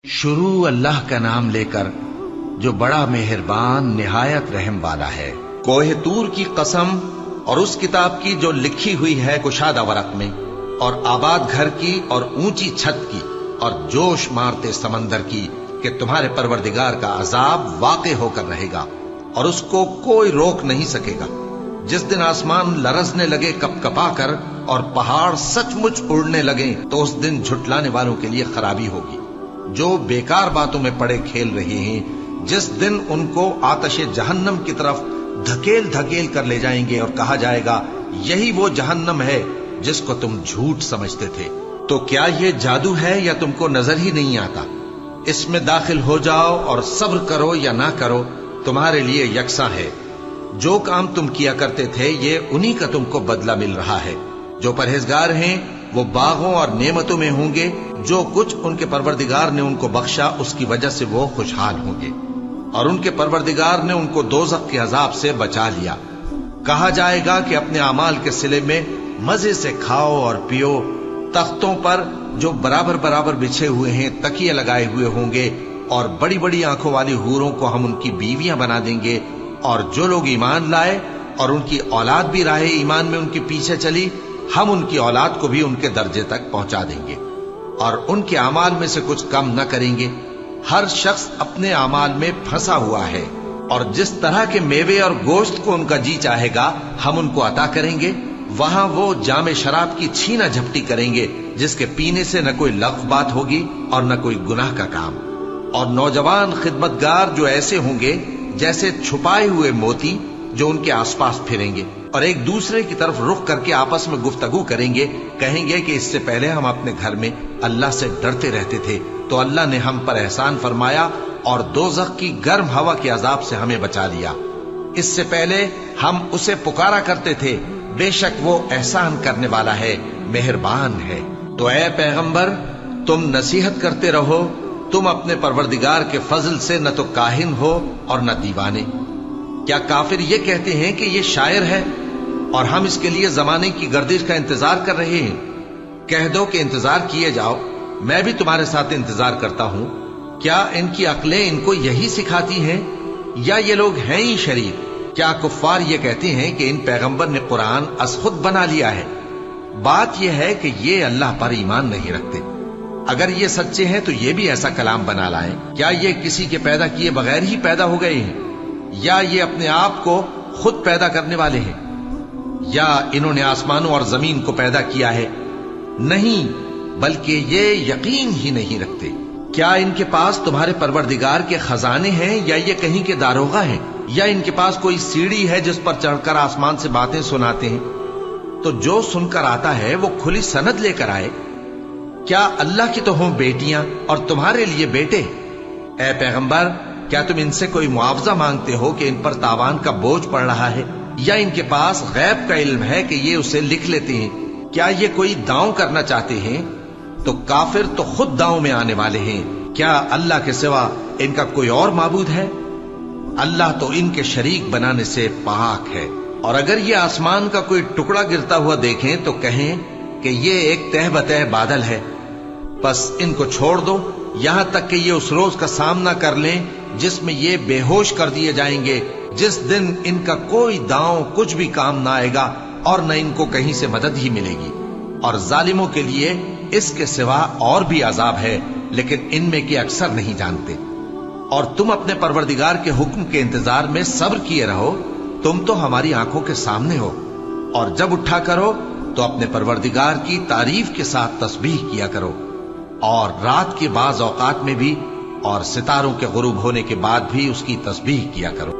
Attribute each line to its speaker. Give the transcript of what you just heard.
Speaker 1: शुरू अल्लाह का नाम लेकर जो बड़ा मेहरबान निहायत रहम वाला है। कोहे तूर की कसम और उस किताब की जो लिखी हुई है कुशादा वरक में, और आबाद घर की और ऊंची छत की, और जोश मारते समंदर की कि तुम्हारे परवरदिगार का अजाब वाक़े होकर रहेगा और उसको कोई रोक नहीं सकेगा। जिस दिन आसमान लरजने लगे कपकपा कर और पहाड़ सचमुच उड़ने लगे, तो उस दिन झुटलाने वालों के लिए खराबी होगी जो बेकार बातों में पड़े खेल रहे हैं। जिस दिन उनको आतशे जहन्नम की तरफ धकेल धकेल कर ले जाएंगे और कहा जाएगा, यही वो जहन्नम है जिसको तुम झूठ समझते थे। तो क्या ये जादू है या तुमको नजर ही नहीं आता? इसमें दाखिल हो जाओ और सब्र करो या ना करो, तुम्हारे लिए यकसा है। जो काम तुम किया करते थे ये उन्हीं का तुमको बदला मिल रहा है। जो परहेजगार हैं वो बागों और नेमतों में होंगे। जो कुछ उनके परवरदिगार ने उनको बख्शा उसकी वजह से वो खुशहाल होंगे, और उनके परवरदिगार ने उनको दोज़ख के अजाब से बचा लिया। कहा जाएगा कि अपने अमाल के सिले में मजे से खाओ और पियो। तख्तों पर जो बराबर बराबर बिछे हुए हैं तकिए लगाए हुए होंगे, और बड़ी बड़ी आंखों वाली हूरों को हम उनकी बीवियां बना देंगे। और जो लोग ईमान लाए और उनकी औलाद भी राहे ईमान में उनके पीछे चली, हम उनकी औलाद को भी उनके दर्जे तक पहुंचा देंगे और उनके अमाल में से कुछ कम न करेंगे। हर शख्स अपने अमाल में फंसा हुआ है, और जिस तरह के मेवे और गोश्त को उनका जी चाहेगा हम उनको अता करेंगे। वहां वो जामे शराब की छीना झपटी करेंगे, जिसके पीने से न कोई लग़्व बात होगी और न कोई गुनाह का काम। और नौजवान खिदमतगार जो ऐसे होंगे जैसे छुपाए हुए मोती जो उनके आसपास फिरेंगे और एक दूसरे की तरफ रुख करके आपस में गुफ्तगू करेंगे। कहेंगे कि इससे पहले हम अपने घर में अल्लाह से डरते रहते थे, तो अल्लाह ने हम पर एहसान फरमाया और दोज़ख की गर्म हवा के अजाब से हमें बचा लिया। इससे पहले हम उसे पुकारा करते थे, बेशक वो एहसान करने वाला है, मेहरबान है। तो ऐ पैगंबर, तुम नसीहत करते रहो। तुम अपने परवरदिगार के फजल से न तो काहिन हो और न दीवाने। क्या काफिर ये कहते हैं कि ये शायर है और हम इसके लिए जमाने की गर्दिश का इंतजार कर रहे हैं? कह दो कि इंतजार किए जाओ, मैं भी तुम्हारे साथ इंतजार करता हूं। क्या इनकी अक्लें इनको यही सिखाती हैं या ये लोग हैं ही शरीर? क्या कुफ्फार ये कहते हैं कि इन पैगंबर ने कुरान अस खुद बना लिया है? बात यह है कि ये अल्लाह पर ईमान नहीं रखते। अगर ये सच्चे हैं तो ये भी ऐसा कलाम बना लाएं। क्या ये किसी के पैदा किए बगैर ही पैदा हो गए हैं, या ये अपने आप को खुद पैदा करने वाले हैं, या इन्होंने आसमानों और जमीन को पैदा किया है? नहीं, बल्कि ये यकीन ही नहीं रखते। क्या इनके पास तुम्हारे परवरदिगार के खजाने हैं, या ये कहीं के दारोगा हैं, या इनके पास कोई सीढ़ी है जिस पर चढ़कर आसमान से बातें सुनाते हैं? तो जो सुनकर आता है वो खुली सनद लेकर आए। क्या अल्लाह की तो हों बेटियां और तुम्हारे लिए बेटे? ऐ पैगंबर, क्या तुम इनसे कोई मुआवजा मांगते हो कि इन पर तावान का बोझ पड़ रहा है, या इनके पास गैब का इल्म है कि ये उसे लिख लेते हैं? क्या ये कोई दांव करना चाहते हैं? तो काफिर तो खुद दांव में आने वाले हैं। क्या अल्लाह के सिवा इनका कोई और माबूद है? अल्लाह तो इनके शरीक बनाने से पाक है। और अगर ये आसमान का कोई टुकड़ा गिरता हुआ देखें तो कहें कि ये एक तह बतह बादल है। बस इनको छोड़ दो यहां तक कि ये उस रोज का सामना कर लें जिसमें ये बेहोश कर दिए जाएंगे, जिस दिन इनका कोई दांव कुछ भी काम ना आएगा और न इनको कहीं से मदद ही मिलेगी। और जालिमों के लिए इसके सिवा और भी अजाब है, लेकिन इनमें के अक्सर नहीं जानते। और तुम अपने परवरदिगार के हुक्म के इंतजार में सब्र किए रहो। तुम तो हमारी आंखों के सामने हो, और जब उठा करो तो अपने परवरदिगार की तारीफ के साथ तस्बीह किया करो, और रात के बाज औकात में भी और सितारों के गुरूब होने के बाद भी उसकी तस्बीह किया करो।